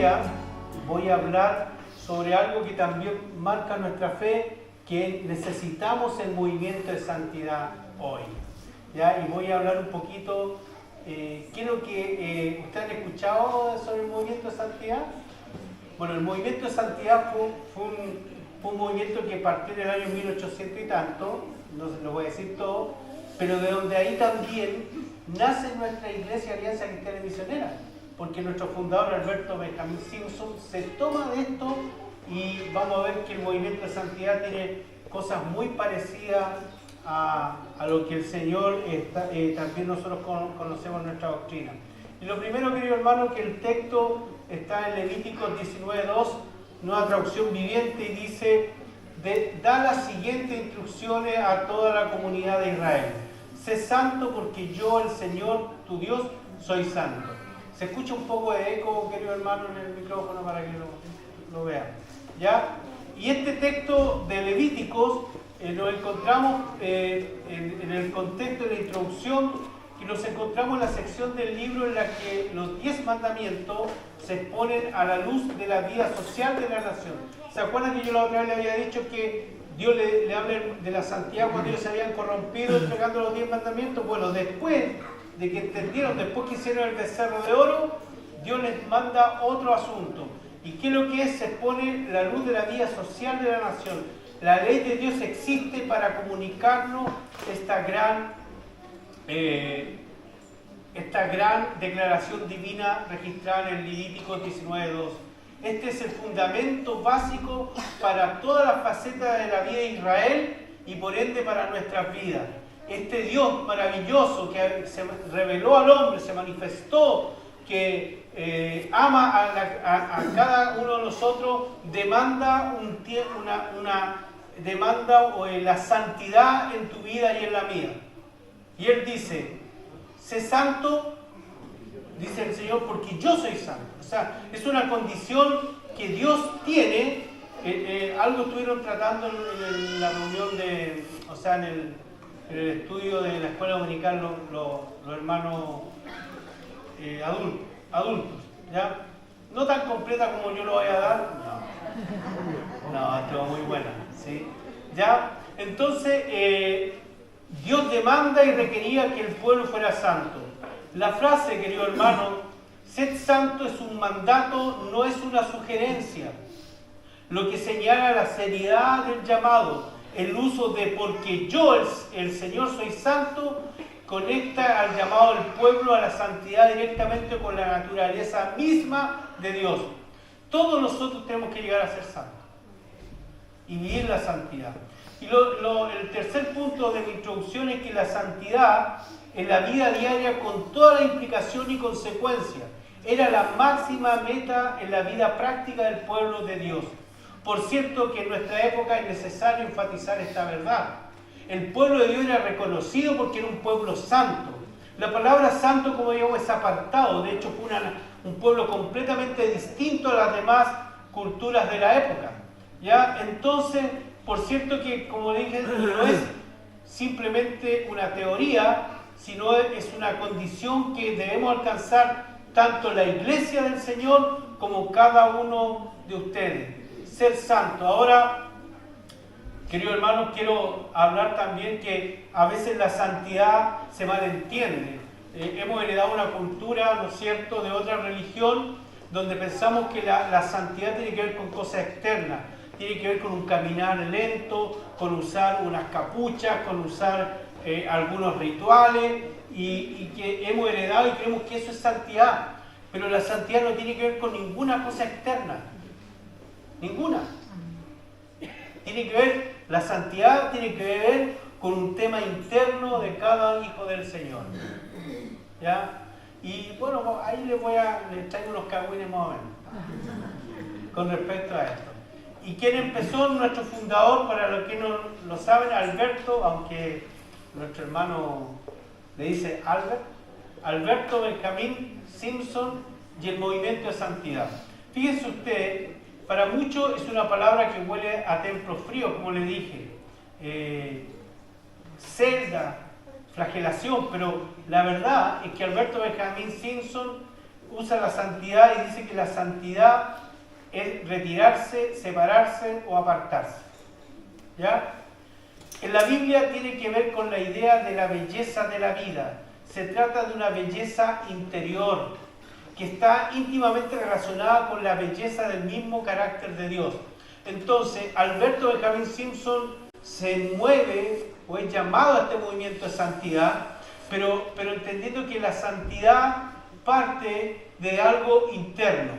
día voy a hablar sobre algo que también marca nuestra fe, que necesitamos el movimiento de santidad hoy. ¿Ya? Y voy a hablar un poquito, ¿qué es lo que ustedes han escuchado sobre el movimiento de santidad? Bueno, el movimiento de santidad fue un movimiento que partió en el año 1800 y tanto, no se lo voy a decir todo, pero de donde ahí también nace nuestra Iglesia Alianza Cristiana Misionera, porque nuestro fundador Alberto Benjamín Simpson se toma de esto y vamos a ver que el movimiento de santidad tiene cosas muy parecidas a lo que el Señor también nosotros conocemos en nuestra doctrina. Y lo primero, querido hermano, que el texto está en Levíticos 19:2, nueva traducción viviente, y dice: da las siguientes instrucciones a toda la comunidad de Israel. Sé santo porque yo, el Señor, tu Dios, soy santo. Se escucha un poco de eco, querido hermano, en el micrófono para que lo vean. ¿Ya? Y este texto de Levíticos lo encontramos en el contexto de la introducción, que nos encontramos en la sección del libro en la que los 10 mandamientos se exponen a la luz de la vida social de la nación. ¿Se acuerdan que yo la otra vez le había dicho que Dios le habla de la santidad cuando ellos se habían corrompido entregando los 10 mandamientos? Bueno, después de que entendieron, después que hicieron el becerro de oro, Dios les manda otro asunto. ¿Y qué es lo que es? Se expone la luz de la vida social de la nación. La ley de Dios existe para comunicarnos esta gran declaración divina registrada en el Levítico 19:2. Este es el fundamento básico para todas las facetas de la vida de Israel y por ende para nuestras vidas. Este Dios maravilloso que se reveló al hombre, se manifestó, que ama a cada uno de nosotros, demanda la santidad en tu vida y en la mía. Y Él dice: sé santo, dice el Señor, porque yo soy santo. O sea, es una condición que Dios tiene. Algo estuvieron tratando en la reunión en el estudio de la escuela dominical los hermanos adultos, ¿ya? No tan completa como yo lo voy a dar, no, estuvo muy buena, ¿sí? ¿Ya? Entonces, Dios demanda y requería que el pueblo fuera santo. La frase, querido hermano, sed santo, es un mandato, no es una sugerencia. Lo que señala la seriedad del llamado, el uso de porque yo, el Señor, soy santo, conecta al llamado del pueblo a la santidad directamente con la naturaleza misma de Dios. Todos nosotros tenemos que llegar a ser santos y vivir la santidad. Y el tercer punto de mi introducción es que la santidad en la vida diaria, con toda la implicación y consecuencia, era la máxima meta en la vida práctica del pueblo de Dios. Por cierto que en nuestra época es necesario enfatizar esta verdad. El pueblo de Dios era reconocido porque era un pueblo santo. La palabra santo, como digamos, es apartado. De hecho, fue un pueblo completamente distinto a las demás culturas de la época. ¿Ya? Entonces, por cierto que, como dije, no es simplemente una teoría, sino es una condición que debemos alcanzar tanto la Iglesia del Señor como cada uno de ustedes. Ser santo. Ahora, queridos hermanos, quiero hablar también que a veces la santidad se malentiende. Hemos heredado una cultura, ¿no es cierto?, de otra religión, donde pensamos que la santidad tiene que ver con cosas externas, tiene que ver con un caminar lento, con usar unas capuchas, con usar algunos rituales, y que hemos heredado y creemos que eso es santidad. Pero la santidad no tiene que ver con ninguna cosa externa. Ninguna. La santidad tiene que ver con un tema interno de cada hijo del Señor. ¿Ya? Y bueno, ahí les traigo unos cagüines más o menos con respecto a esto. ¿Y quién empezó? Nuestro fundador, para los que no lo saben, Alberto, aunque nuestro hermano le dice Alberto Benjamín Simpson, y el movimiento de santidad. Fíjense usted, para muchos es una palabra que huele a templo frío, como le dije, celda, flagelación, pero la verdad es que Alberto Benjamín Simpson usa la santidad y dice que la santidad es retirarse, separarse o apartarse. ¿Ya? En la Biblia tiene que ver con la idea de la belleza de la vida. Se trata de una belleza interior que está íntimamente relacionada con la belleza del mismo carácter de Dios. Entonces, Alberto Benjamín Simpson se mueve o es llamado a este movimiento de santidad, pero entendiendo que la santidad parte de algo interno.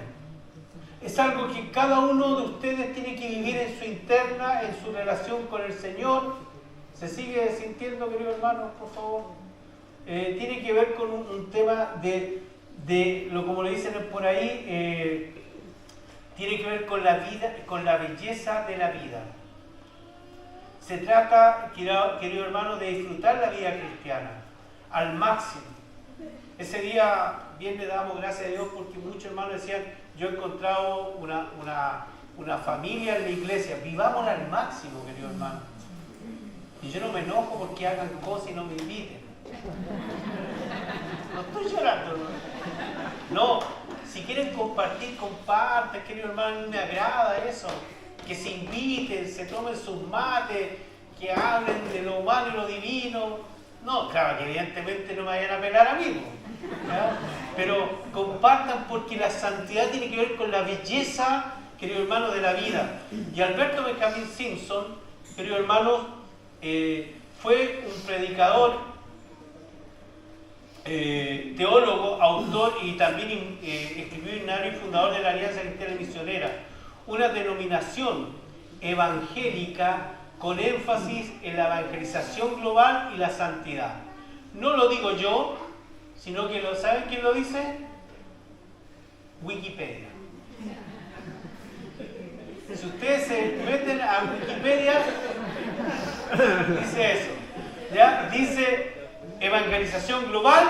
Es algo que cada uno de ustedes tiene que vivir en su interna, en su relación con el Señor. ¿Se sigue sintiendo, querido hermano, por favor? Tiene que ver con un tema de lo como le dicen por ahí, tiene que ver con la vida, con la belleza de la vida. Se trata, querido hermano, de disfrutar la vida cristiana al máximo. Ese día, bien le damos gracias a Dios porque muchos hermanos decían, yo he encontrado una familia en la iglesia, vivamos al máximo, querido hermano. Y yo no me enojo porque hagan cosas y no me inviten. No estoy llorando, no. Si quieren compartir, compartan, querido hermano, me agrada eso. Que se inviten, se tomen sus mates, que hablen de lo humano y lo divino. No, claro, que evidentemente no me vayan a pelar a mí, ¿ya? Pero compartan porque la santidad tiene que ver con la belleza, querido hermano, de la vida. Y Alberto Benjamín Simpson, querido hermano, fue un predicador, teólogo, autor y también escribió y fundador de la Alianza Cristiana Misionera, una denominación evangélica con énfasis en la evangelización global y la santidad. No lo digo yo, sino que ¿saben quién lo dice? Wikipedia. Si ustedes se meten a Wikipedia, dice eso. ¿Ya? Dice evangelización global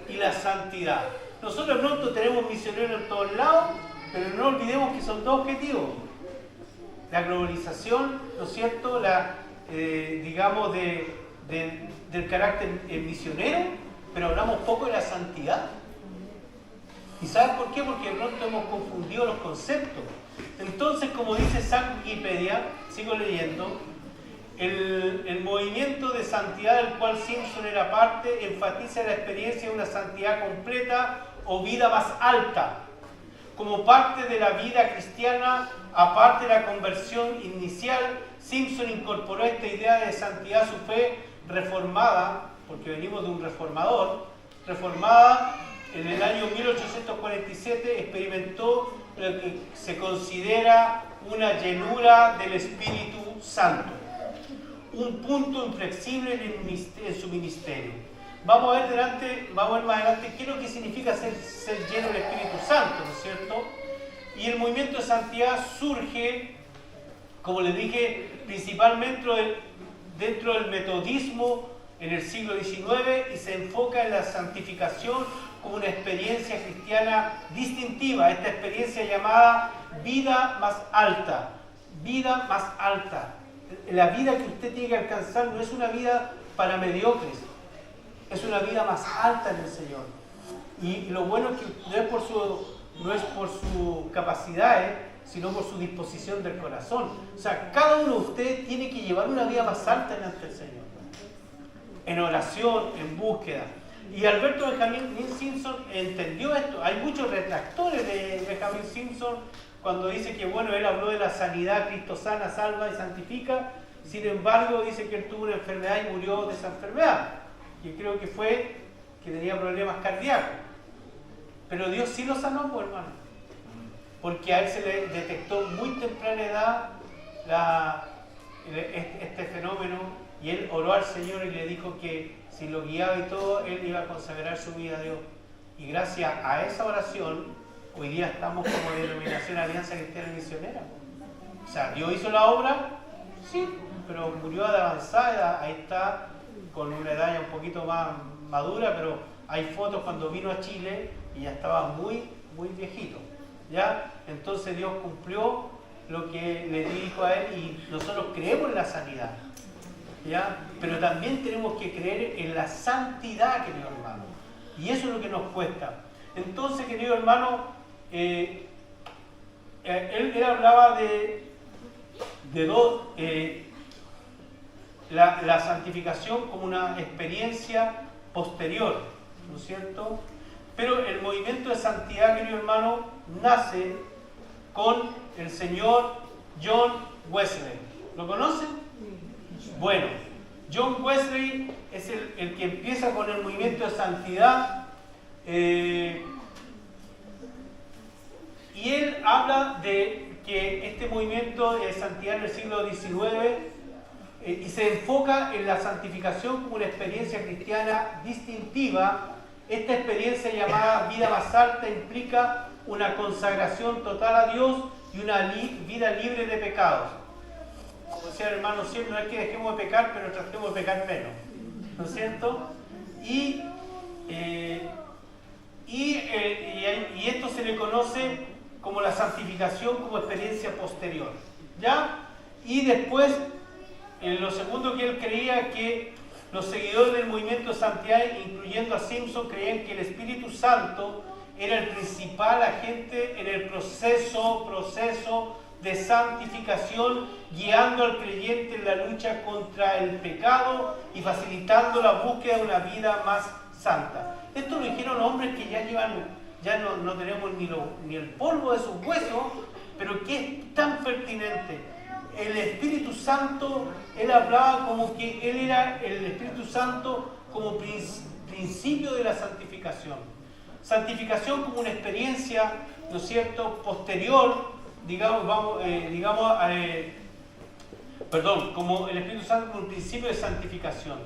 y la santidad. Nosotros pronto tenemos misioneros en todos lados, pero no olvidemos que son dos objetivos. La globalización, ¿no es cierto? Digamos, del carácter misionero, pero hablamos poco de la santidad. ¿Y saben por qué? Porque de pronto hemos confundido los conceptos. Entonces, como dice San Wikipedia, sigo leyendo, el movimiento de santidad del cual Simpson era parte enfatiza la experiencia de una santidad completa o vida más alta. Como parte de la vida cristiana, aparte de la conversión inicial, Simpson incorporó esta idea de santidad a su fe reformada, porque venimos de un reformador, reformada en el año 1847, experimentó lo que se considera una llenura del Espíritu Santo, un punto inflexible en su ministerio. Vamos a ver más adelante qué es lo que significa ser lleno del Espíritu Santo, ¿no es cierto? Y el movimiento de santidad surge, como les dije, principalmente dentro del metodismo en el siglo XIX y se enfoca en la santificación como una experiencia cristiana distintiva, esta experiencia llamada vida más alta. Vida más alta. La vida que usted tiene que alcanzar no es una vida para mediocres, es una vida más alta en el Señor. Y lo bueno es que no es por sus capacidades, sino por su disposición del corazón. O sea, cada uno de ustedes tiene que llevar una vida más alta delante del Señor, en oración, en búsqueda. Y Alberto Benjamín Simpson entendió esto. Hay muchos retractores de Benjamín Simpson cuando dice que, bueno, él habló de la sanidad, Cristo sana, salva y santifica. Sin embargo, dice que él tuvo una enfermedad y murió de esa enfermedad. Y creo que fue que tenía problemas cardíacos. Pero Dios sí lo sanó, pues, hermano. Porque a él se le detectó muy temprana edad este fenómeno y él oró al Señor y le dijo que si lo guiaba y todo, él iba a consagrar su vida a Dios. Y gracias a esa oración, hoy día estamos como denominación Alianza Cristiana Misionera. O sea, Dios hizo la obra, sí, pero murió de avanzada edad. Ahí está, con una edad ya un poquito más madura, pero hay fotos cuando vino a Chile y ya estaba muy, muy viejito. ¿Ya? Entonces Dios cumplió lo que le dijo a él y nosotros creemos en la sanidad. ¿Ya? Pero también tenemos que creer en la santidad, querido hermano. Y eso es lo que nos cuesta. Entonces, querido hermano, él hablaba de dos, la santificación como una experiencia posterior, ¿no es cierto? Pero el movimiento de santidad, querido hermano, nace con el señor John Wesley. ¿Lo conocen? Bueno, John Wesley es el que empieza con el movimiento de santidad, y él habla de que este movimiento de santidad en el siglo XIX y se enfoca en la santificación como una experiencia cristiana distintiva. Esta experiencia llamada vida más alta implica una consagración total a Dios y una vida libre de pecados. Como decía el hermano siempre, no es que dejemos de pecar, pero tratemos de pecar menos, ¿no es cierto? Y esto se le conoce como la santificación como experiencia posterior, ¿ya? Y después, lo segundo que él creía, que los seguidores del movimiento de santidad, incluyendo a Simpson, creían que el Espíritu Santo era el principal agente en el proceso de santificación, guiando al creyente en la lucha contra el pecado y facilitando la búsqueda de una vida más santa. Esto lo dijeron hombres que ya no tenemos ni el polvo de sus huesos, pero que es tan pertinente. El Espíritu Santo, él hablaba como que él era el Espíritu Santo como principio de la santificación. Santificación como una experiencia, ¿no es cierto?, posterior, como el Espíritu Santo como un principio de santificación.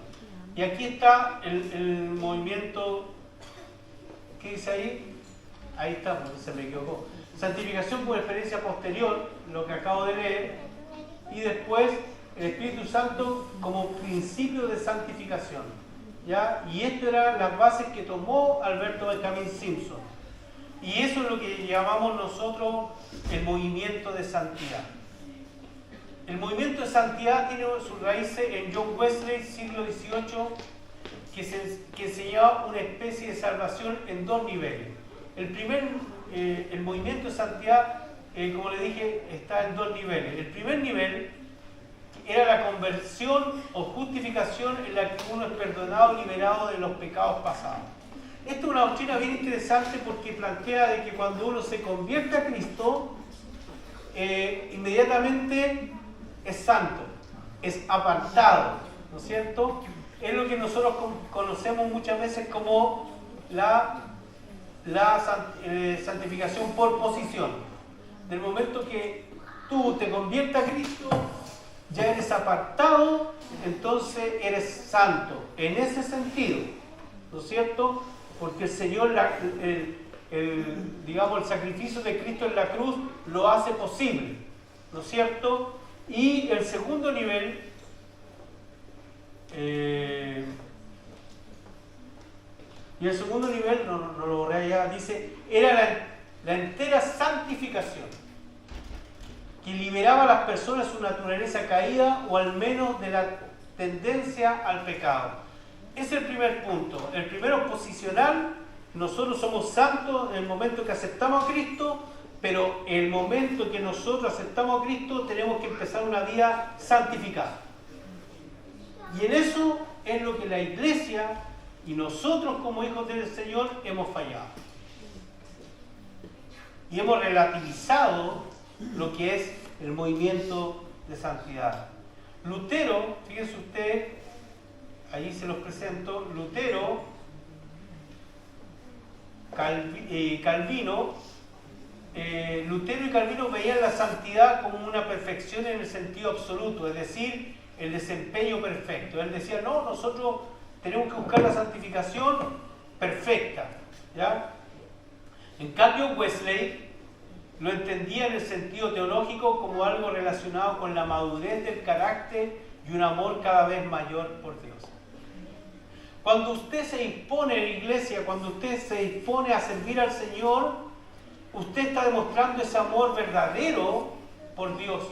Y aquí está el movimiento, ¿qué dice ahí? Ahí está, porque se me equivocó. Santificación como experiencia posterior, lo que acabo de leer, y después el Espíritu Santo como principio de santificación, ¿ya? Y esto eran las bases que tomó Alberto Benjamín Simpson. Y eso es lo que llamamos nosotros el movimiento de santidad. El movimiento de santidad tiene sus raíces en John Wesley, siglo XVIII, que enseñaba una especie de salvación en dos niveles. El movimiento de santidad, como le dije, está en dos niveles. El primer nivel era la conversión o justificación en la que uno es perdonado y liberado de los pecados pasados. Esta es una doctrina bien interesante porque plantea de que cuando uno se convierte a Cristo, inmediatamente es santo, es apartado, ¿no es cierto? Es lo que nosotros conocemos muchas veces como la santificación por posición. Del momento que tú te conviertes a Cristo, ya eres apartado, entonces eres santo, en ese sentido, ¿no es cierto? Porque el Señor, el sacrificio de Cristo en la cruz lo hace posible, ¿no es cierto? Y el segundo nivel, no lo borré allá, dice, era la entera santificación, que liberaba a las personas de su naturaleza caída o al menos de la tendencia al pecado. Es el primer punto. El primero es posicional. Nosotros somos santos en el momento que aceptamos a Cristo, pero en el momento que nosotros aceptamos a Cristo tenemos que empezar una vida santificada. Y en eso es lo que la Iglesia y nosotros como hijos del Señor hemos fallado. Y hemos relativizado lo que es el movimiento de santidad. Lutero, fíjense usted, ahí se los presento, Lutero, Calvino y Calvino veían la santidad como una perfección en el sentido absoluto, es decir, el desempeño perfecto. Él decía, no, nosotros tenemos que buscar la santificación perfecta, ¿ya? En cambio, Wesley lo entendía en el sentido teológico como algo relacionado con la madurez del carácter y un amor cada vez mayor por Dios. Cuando usted se dispone en la iglesia, cuando usted se dispone a servir al Señor, usted está demostrando ese amor verdadero por Dios.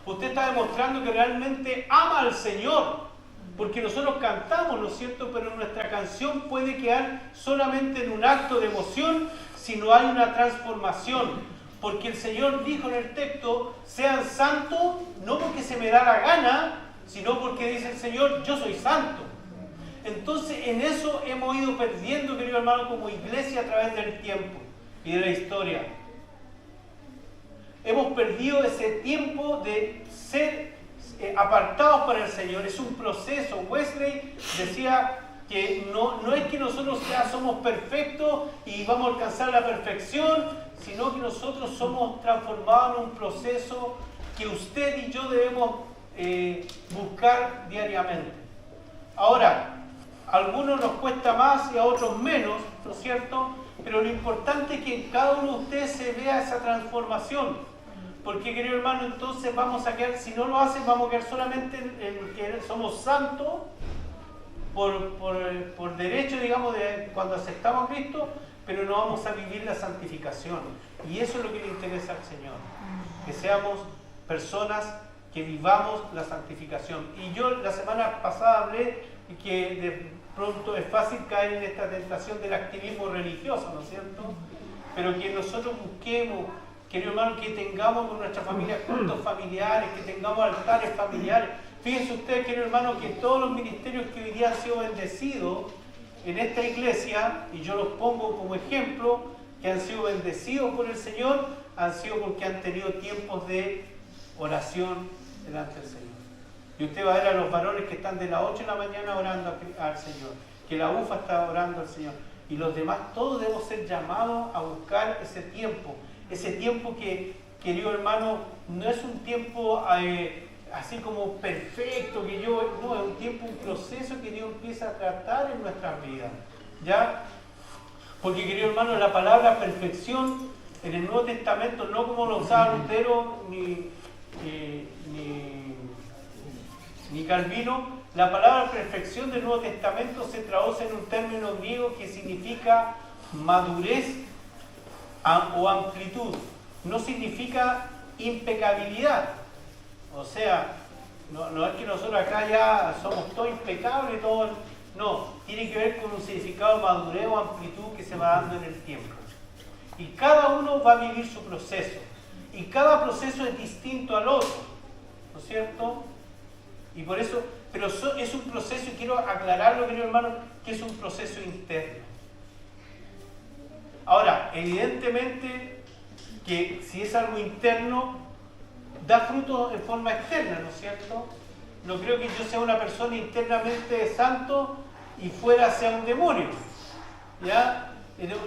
Usted está demostrando que realmente ama al Señor. Porque nosotros cantamos, ¿no es cierto? Pero nuestra canción puede quedar solamente en un acto de emoción si no hay una transformación. Porque el Señor dijo en el texto, sean santos, no porque se me da la gana, sino porque dice el Señor, yo soy santo. Entonces en eso hemos ido perdiendo, querido hermano, como iglesia a través del tiempo y de la historia. Hemos perdido ese tiempo de ser apartados para el Señor. Es un proceso. Wesley decía que no es que nosotros ya somos perfectos y vamos a alcanzar la perfección, sino que nosotros somos transformados en un proceso que usted y yo debemos buscar diariamente. Ahora, a algunos nos cuesta más y a otros menos, ¿no es cierto? Pero lo importante es que en cada uno de ustedes se vea esa transformación. Porque, querido hermano, entonces vamos a quedar, si no lo hacen, vamos a quedar solamente en que somos santos por derecho, digamos, de cuando aceptamos a Cristo, pero no vamos a vivir la santificación. Y eso es lo que le interesa al Señor. Que seamos personas que vivamos la santificación. Y yo la semana pasada hablé que de pronto es fácil caer en esta tentación del activismo religioso, ¿no es cierto? Pero que nosotros busquemos, querido hermano, que tengamos con nuestra familia cultos familiares, que tengamos altares familiares. Fíjense ustedes, querido hermano, que todos los ministerios que hoy día han sido bendecidos en esta iglesia, y yo los pongo como ejemplo, que han sido bendecidos por el Señor, han sido porque han tenido tiempos de oración delante del Señor. Y usted va a ver a los varones que están de las 8 de la mañana orando al Señor, que la UFA está orando al Señor, y los demás, todos debemos ser llamados a buscar ese tiempo que, querido hermano, no es un tiempo así como perfecto, no, es un tiempo, un proceso que Dios empieza a tratar en nuestras vidas, ¿ya? Porque, querido hermano, la palabra perfección en el Nuevo Testamento, no como lo usaba Lutero ni Calvino, la palabra perfección del Nuevo Testamento se traduce en un término griego que significa madurez o amplitud. No significa impecabilidad. O sea, no es que nosotros acá ya somos todos impecables, todos. No, tiene que ver con un significado de madurez o amplitud que se va dando en el tiempo. Y cada uno va a vivir su proceso. Y cada proceso es distinto al otro. ¿No es cierto? Y por eso, pero es un proceso, y quiero aclararlo, querido hermano, que es un proceso interno. Ahora, evidentemente que si es algo interno, da frutos en forma externa, ¿no es cierto? No creo que yo sea una persona internamente santo y fuera sea un demonio. ¿Ya?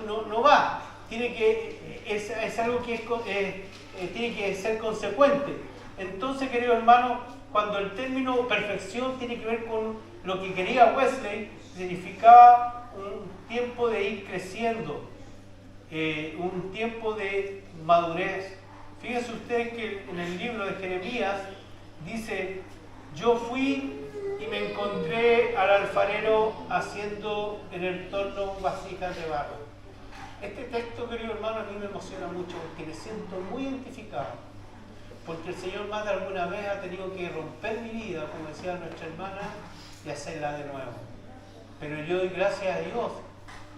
No va. Es algo que tiene que ser consecuente. Entonces, querido hermano, cuando el término perfección tiene que ver con lo que quería Wesley, significaba un tiempo de ir creciendo, un tiempo de madurez. Fíjense ustedes que en el libro de Jeremías dice, yo fui y me encontré al alfarero haciendo en el torno vasijas de barro. Este texto, querido hermano, a mí me emociona mucho porque me siento muy identificado. Porque el Señor más de alguna vez ha tenido que romper mi vida, como decía nuestra hermana, y hacerla de nuevo. Pero yo doy gracias a Dios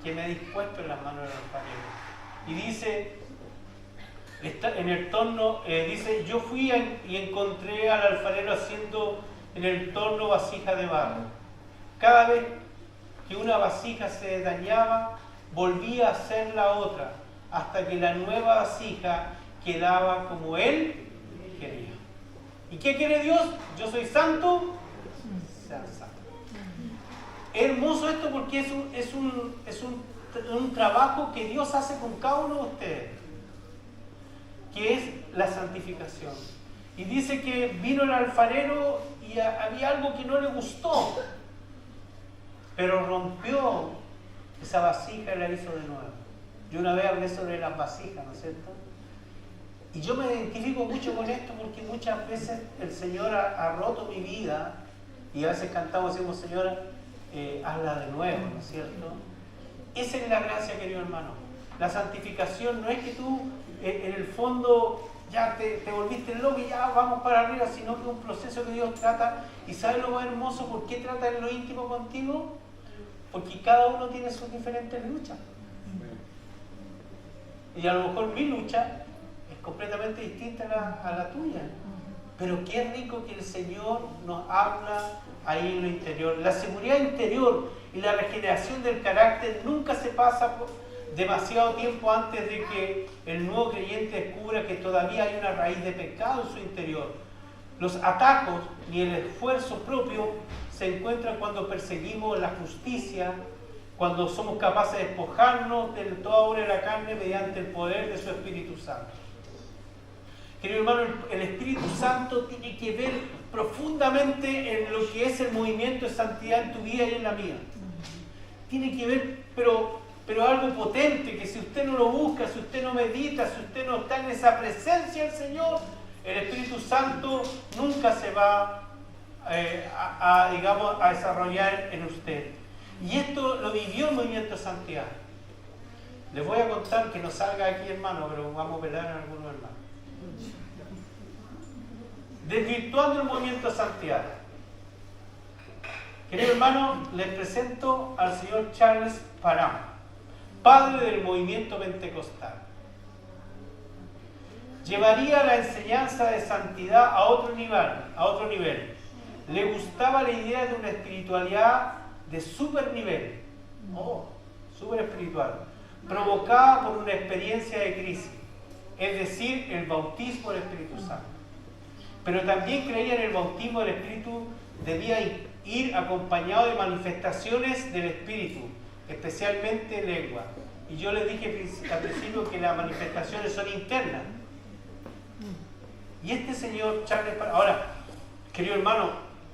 que me ha dispuesto en las manos del alfarero. Y dice, en el torno, dice, yo fui y encontré al alfarero haciendo en el torno vasija de barro. Cada vez que una vasija se dañaba, volvía a hacer la otra, hasta que la nueva vasija quedaba como Él quería. ¿Y qué quiere Dios? Yo soy santo, sean santos. Es hermoso esto porque es un trabajo que Dios hace con cada uno de ustedes, que es la santificación. Y dice que vino el alfarero y había algo que no le gustó, pero rompió esa vasija y la hizo de nuevo. Yo una vez hablé sobre las vasijas, ¿no es cierto? Y yo me identifico mucho con esto porque muchas veces el Señor ha roto mi vida y a veces cantamos y decimos, Señor, hazla de nuevo, ¿no es cierto? Esa es la gracia, querido hermano. La santificación no es que tú, en el fondo, ya te volviste loco y ya vamos para arriba, sino que es un proceso que Dios trata. ¿Y sabes lo más hermoso? ¿Por qué trata en lo íntimo contigo? Porque cada uno tiene sus diferentes luchas. Y a lo mejor mi lucha es completamente distinta a la tuya. Pero qué rico que el Señor nos habla ahí en lo interior. La seguridad interior y la regeneración del carácter nunca se pasa por demasiado tiempo antes de que el nuevo creyente descubra que todavía hay una raíz de pecado en su interior. Los atajos ni el esfuerzo propio se encuentran cuando perseguimos la justicia, cuando somos capaces de despojarnos de toda obra de la carne mediante el poder de su Espíritu Santo. Querido hermano, el Espíritu Santo tiene que ver profundamente en lo que es el movimiento de santidad en tu vida y en la mía. Tiene que ver, pero algo potente, que si usted no lo busca, si usted no medita, si usted no está en esa presencia del Señor, el Espíritu Santo nunca se va a desarrollar en usted. Y esto lo vivió el movimiento de santidad. Les voy a contar, que no salga aquí, hermano, pero vamos a velar en algunos hermanos. Desvirtuando el movimiento de santidad. Querido hermano, les presento al señor Charles Parham, padre del movimiento pentecostal. Llevaría la enseñanza de santidad a otro nivel. Le gustaba la idea de una espiritualidad de super nivel, super espiritual, provocada por una experiencia de crisis, es decir, el bautismo del Espíritu Santo. Pero también creía en el bautismo del Espíritu debía ir acompañado de manifestaciones del Espíritu, especialmente lengua. Y yo les dije al principio que las manifestaciones son internas. Y este señor Charles Parham, ahora, querido hermano,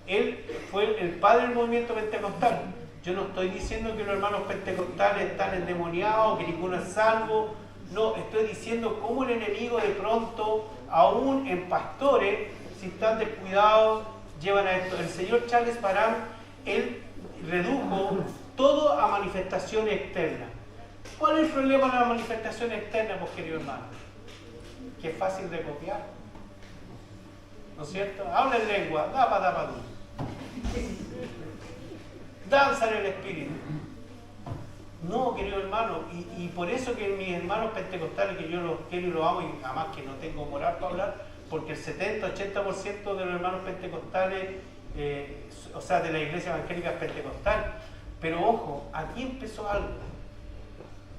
él fue el padre del movimiento pentecostal. Yo no estoy diciendo que los hermanos pentecostales están endemoniados, que ninguno es salvo. No, estoy diciendo cómo el enemigo de pronto, aún en pastores, si están descuidados, llevan a esto. El señor Charles Parham, él redujo todo a manifestaciones externas. ¿Cuál es el problema de las manifestaciones externas, pues, querido hermano? Que es fácil de copiar. ¿No es cierto? Habla en lengua, dapa, danza en el Espíritu. No, querido hermano, y por eso que mis hermanos pentecostales, que yo los quiero y los amo, y además que no tengo moral para hablar, porque el 70-80% de los hermanos pentecostales, o sea, de la iglesia evangélica es pentecostal. Pero ojo, aquí empezó algo.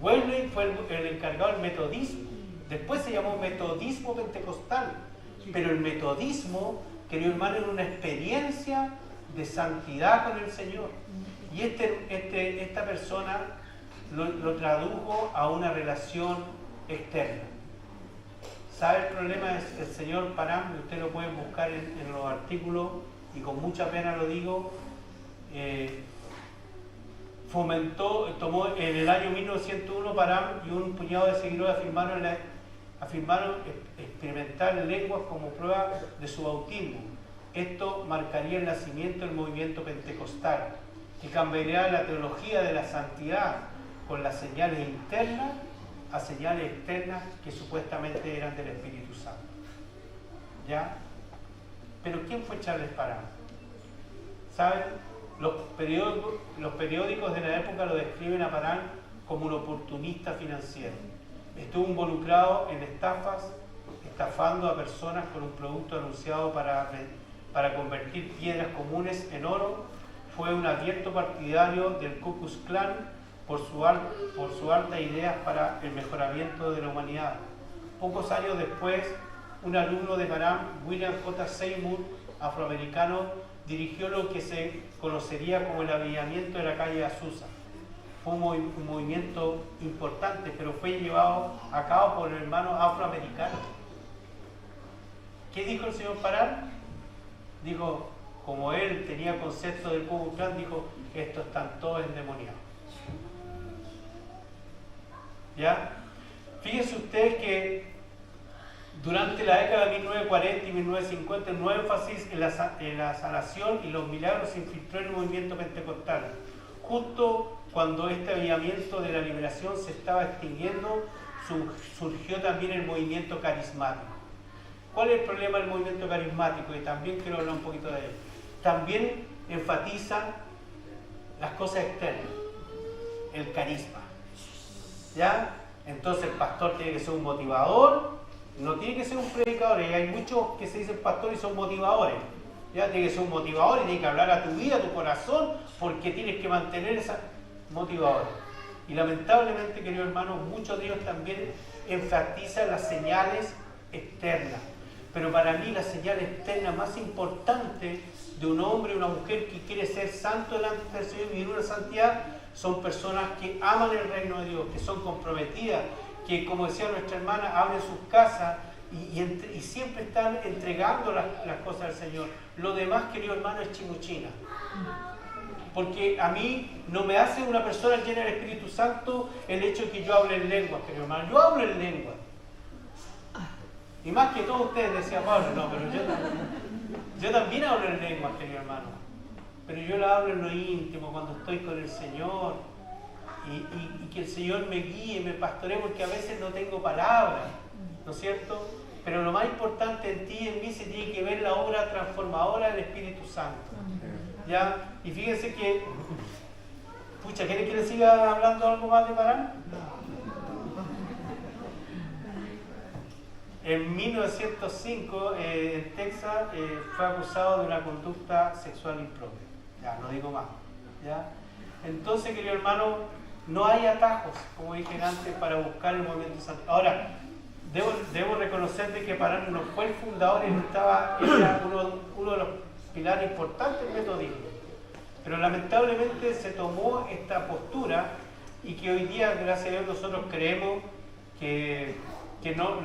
Wesley fue el encargado del metodismo, después se llamó metodismo pentecostal, pero el metodismo, querido hermano, era una experiencia de santidad con el Señor. Y esta persona lo tradujo a una relación externa. ¿Sabe el problema? Es el señor Parham, usted lo puede buscar en los artículos, y con mucha pena lo digo, tomó en el año 1901 Parham y un puñado de seguidores afirmaron experimentar lenguas como prueba de su bautismo. Esto marcaría el nacimiento del movimiento pentecostal, que cambiaría la teología de la santidad con las señales internas a señales externas que supuestamente eran del Espíritu Santo. ¿Ya? Pero ¿quién fue Charles Parham? ¿Saben? Los periódicos de la época lo describen a Parham como un oportunista financiero. Estuvo involucrado en estafas, estafando a personas con un producto anunciado para convertir piedras comunes en oro. Fue un abierto partidario del Ku Klux Klan por su alta ideas para el mejoramiento de la humanidad. Pocos años después, un alumno de Parham, William J. Seymour, afroamericano, dirigió lo que se conocería como el avivamiento de la calle Azusa. Fue un movimiento importante, pero fue llevado a cabo por hermanos afroamericanos. ¿Qué dijo el señor Parham? Dijo, como él tenía concepto del Ku Klux Klan, dijo, estos están todos endemoniados. ¿Ya? Fíjense ustedes que durante la década de 1940 y 1950 el nuevo énfasis en la sanación y los milagros se infiltró en el movimiento pentecostal. Justo cuando este avivamiento de la liberación se estaba extinguiendo, surgió también el movimiento carismático. ¿Cuál es el problema del movimiento carismático? Y también quiero hablar un poquito de él. También enfatiza las cosas externas, el carisma. ¿Ya? Entonces el pastor tiene que ser un motivador, no tiene que ser un predicador. Y hay muchos que se dicen pastor y son motivadores. ¿Ya? Tiene que ser un motivador y tiene que hablar a tu vida, a tu corazón, porque tienes que mantener esa motivadora. Y lamentablemente, queridos hermanos, muchos de ellos también enfatizan las señales externas. Pero para mí la señal externa más importante de un hombre o una mujer que quiere ser santo delante del Señor y vivir una santidad son personas que aman el reino de Dios, que son comprometidas, que, como decía nuestra hermana, abren sus casas y siempre están entregando las cosas al Señor. Lo demás, querido hermano, es chimuchina. Porque a mí no me hace una persona llena del Espíritu Santo el hecho de que yo hable en lenguas, querido hermano. Yo hablo en lenguas. Y más que todos ustedes, decía Pablo, no, pero yo también hablo en lenguas, querido hermano. Pero yo la hablo en lo íntimo, cuando estoy con el Señor. Y que el Señor me guíe, me pastoree, porque a veces no tengo palabras, ¿no es cierto? Pero lo más importante en ti y en mí se tiene que ver la obra transformadora del Espíritu Santo. ¿Ya? Y fíjense que, pucha, ¿quieren que les siga hablando algo más de Parán? En 1905, en Texas, fue acusado de una conducta sexual impropia. Ya, no digo más. ¿Ya? Entonces, querido hermano, no hay atajos, como dije antes, para buscar el movimiento santo. Ahora, debo reconocer de que Parán no fue el fundador, era uno de los pilares importantes del metodismo. Pero lamentablemente se tomó esta postura y que hoy día, gracias a Dios, nosotros creemos que no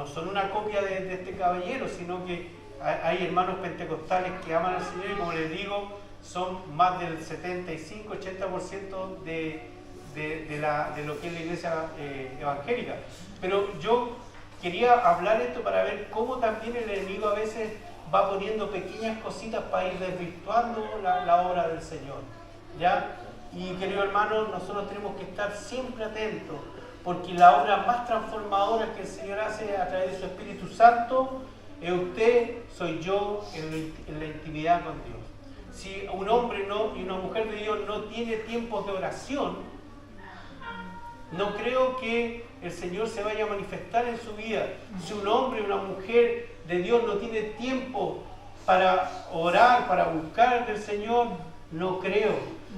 son una copia de este caballero, sino que hay hermanos pentecostales que aman al Señor y, como les digo, son más del 75-80% de lo que es la iglesia evangélica. Pero yo quería hablar esto para ver cómo también el enemigo a veces va poniendo pequeñas cositas para ir desvirtuando la obra del Señor. ¿Ya? Y, querido hermano, nosotros tenemos que estar siempre atentos, porque la obra más transformadora que el Señor hace a través de su Espíritu Santo es usted, soy yo, en la intimidad con Dios. Si un hombre y una mujer de Dios no tiene tiempos de oración, no creo que el Señor se vaya a manifestar en su vida. Si un hombre y una mujer de Dios no tiene tiempo para orar, para buscar del Señor, no creo.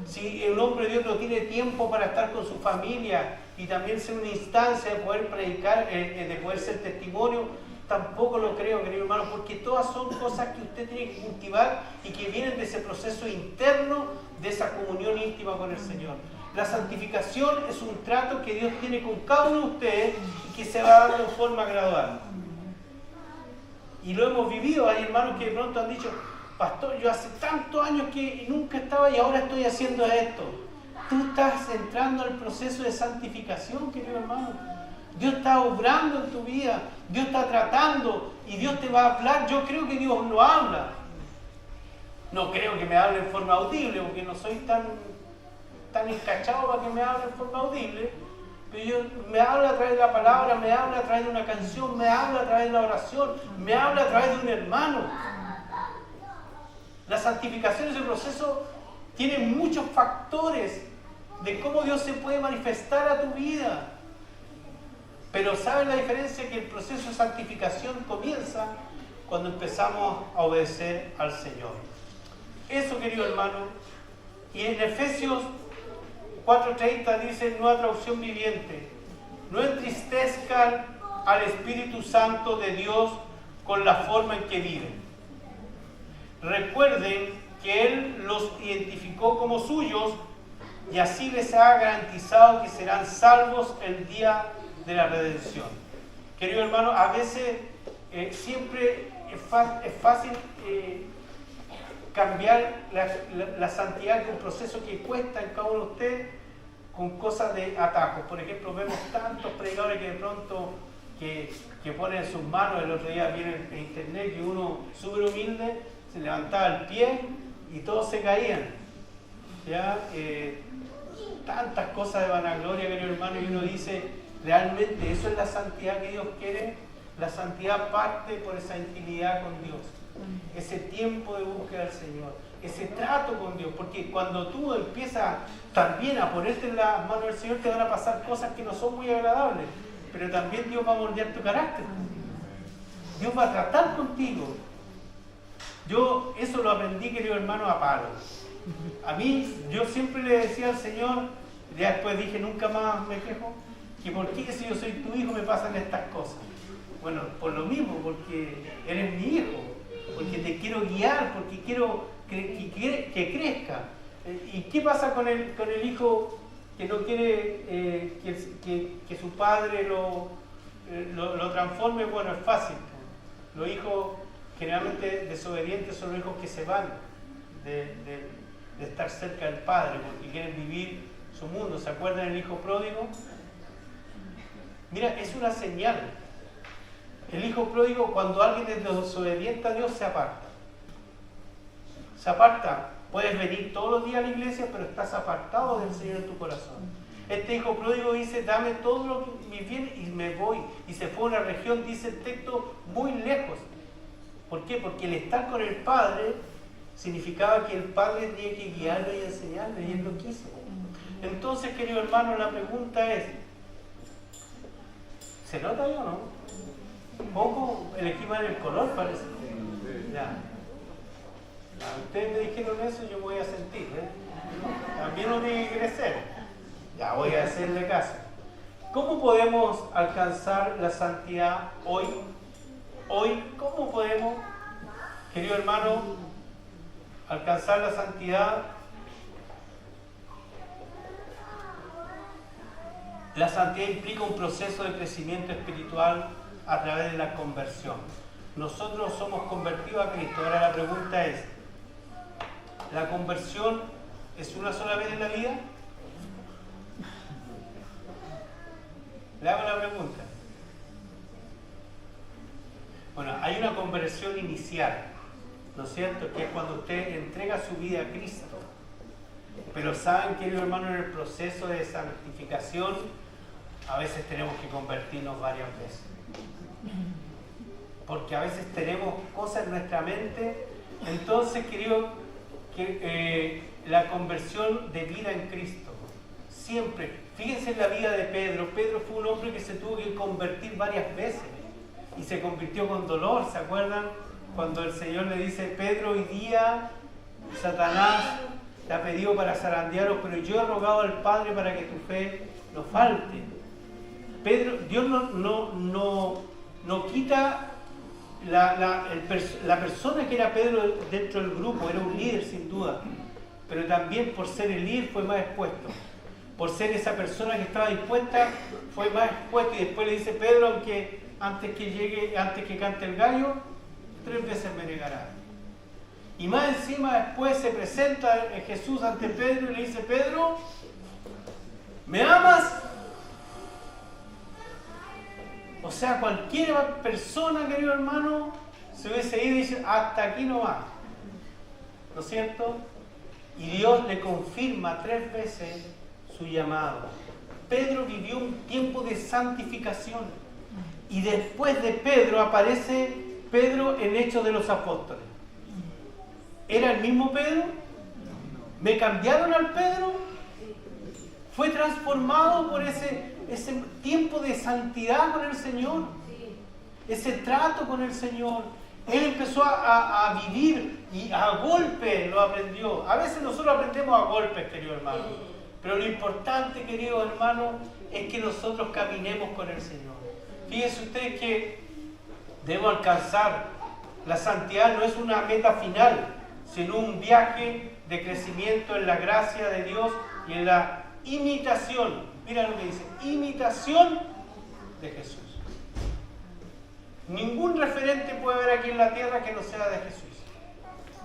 Si un hombre de Dios no tiene tiempo para estar con su familia y también ser una instancia de poder predicar, de poder ser testimonio, tampoco lo creo, querido hermano, porque todas son cosas que usted tiene que cultivar y que vienen de ese proceso interno, de esa comunión íntima con el Señor. La santificación es un trato que Dios tiene con cada uno de ustedes y que se va dando en forma gradual. Y lo hemos vivido. Hay hermanos que de pronto han dicho: pastor, yo hace tantos años que nunca estaba y ahora estoy haciendo esto. Tú estás entrando al proceso de santificación, querido hermano. Dios está obrando en tu vida, Dios está tratando y Dios te va a hablar. Yo creo que Dios no habla. No creo que me hable en forma audible, porque no soy tan encachado para que me hable en forma audible. Pero me habla a través de la palabra, me habla a través de una canción, me habla a través de la oración, me habla a través de un hermano. La santificación, ese proceso, tiene muchos factores de cómo Dios se puede manifestar a tu vida. Pero ¿saben la diferencia? Que el proceso de santificación comienza cuando empezamos a obedecer al Señor. Eso, querido hermano. Y en Efesios 4:30 dice, nueva traducción viviente: no entristezcan al Espíritu Santo de Dios con la forma en que viven. Recuerden que Él los identificó como suyos y así les ha garantizado que serán salvos el día de la redención. Querido hermano, a veces siempre es fácil cambiar la santidad, que es un proceso que cuesta en cada uno de ustedes, con cosas de atajos. Por ejemplo, vemos tantos predicadores que de pronto que ponen sus manos. El otro día viene en internet que uno súper humilde se levantaba el pie y todos se caían. ¿Ya? Tantas cosas de vanagloria, querido hermano, y uno dice, ¿realmente eso es la santidad que Dios quiere? La santidad parte por esa intimidad con Dios, ese tiempo de búsqueda del Señor, ese trato con Dios, porque cuando tú empiezas también a ponerte en las manos del Señor, te van a pasar cosas que no son muy agradables, pero también Dios va a moldear tu carácter. Dios va a tratar contigo. Yo eso lo aprendí, querido hermano, a palo. A mí, yo siempre le decía al Señor, ya después dije, nunca más me quejo, que por qué si yo soy tu hijo me pasan estas cosas. Bueno, por lo mismo, porque eres mi hijo, porque te quiero guiar, porque quiero que crezca. ¿Y qué pasa con el hijo que no quiere que su padre lo transforme? Bueno, es fácil. Los hijos generalmente desobedientes son los hijos que se van de estar cerca del padre, porque quieren vivir su mundo. ¿Se acuerdan del hijo pródigo? Mira, es una señal. El hijo pródigo, cuando alguien es desobediente a Dios, se aparta. Se aparta. Puedes venir todos los días a la iglesia, pero estás apartado del Señor en tu corazón. Este hijo pródigo dice, dame todo mis bienes y me voy. Y se fue a una región, dice el texto, muy lejos. ¿Por qué? Porque el estar con el Padre significaba que el Padre tenía que guiarlo y enseñarlo, y él lo quiso. Entonces, querido hermano, la pregunta es, ¿se nota ahí o no? Poco elegí mal el color, parece. Ya. Ustedes me dijeron eso, yo voy a sentir, ¿eh? También uno tiene que crecer. Ya voy a hacerle caso. ¿Cómo podemos alcanzar la santidad hoy? Hoy, ¿cómo podemos, querido hermano, alcanzar la santidad? La santidad implica un proceso de crecimiento espiritual a través de la conversión. Nosotros somos convertidos a Cristo. Ahora la pregunta es, ¿la conversión es una sola vez en la vida? Le hago la pregunta. Bueno, hay una conversión inicial, ¿no es cierto? Que es cuando usted entrega su vida a Cristo. Pero saben, querido hermano, en el proceso de santificación, a veces tenemos que convertirnos varias veces. Porque a veces tenemos cosas en nuestra mente. Entonces, querido, la conversión de vida en Cristo. Siempre. Fíjense en la vida de Pedro. Pedro fue un hombre que se tuvo que convertir varias veces. Y se convirtió con dolor. ¿Se acuerdan? Cuando el Señor le dice, Pedro, hoy día Satanás te ha pedido para zarandearos, pero yo he rogado al Padre para que tu fe no falte. Pedro, Dios no quita la persona que era Pedro dentro del grupo, era un líder sin duda, pero también por ser el líder fue más expuesto, por ser esa persona que estaba dispuesta fue más expuesto. Y después le dice, Pedro, aunque antes que cante el gallo, 3 veces me negará. Y más encima después se presenta Jesús ante Pedro y le dice, Pedro, ¿me amas? O sea, cualquier persona, querido hermano, se hubiese ido y dice, hasta aquí no va. ¿No es cierto? Y Dios le confirma 3 veces su llamado. Pedro vivió un tiempo de santificación. Y después de Pedro aparece Pedro en Hechos de los Apóstoles. ¿Era el mismo Pedro? ¿Me cambiaron al Pedro? ¿Fue transformado por ese tiempo de santidad con el Señor? Ese trato con el Señor. Él empezó a vivir y a golpe lo aprendió. A veces nosotros aprendemos a golpes, querido hermano. Pero lo importante, querido hermano, es que nosotros caminemos con el Señor. Fíjense ustedes que debemos alcanzar la santidad, no es una meta final, sino un viaje de crecimiento en la gracia de Dios y en la imitación. Mira lo que dice, imitación de Jesús. Ningún referente puede haber aquí en la tierra que no sea de Jesús.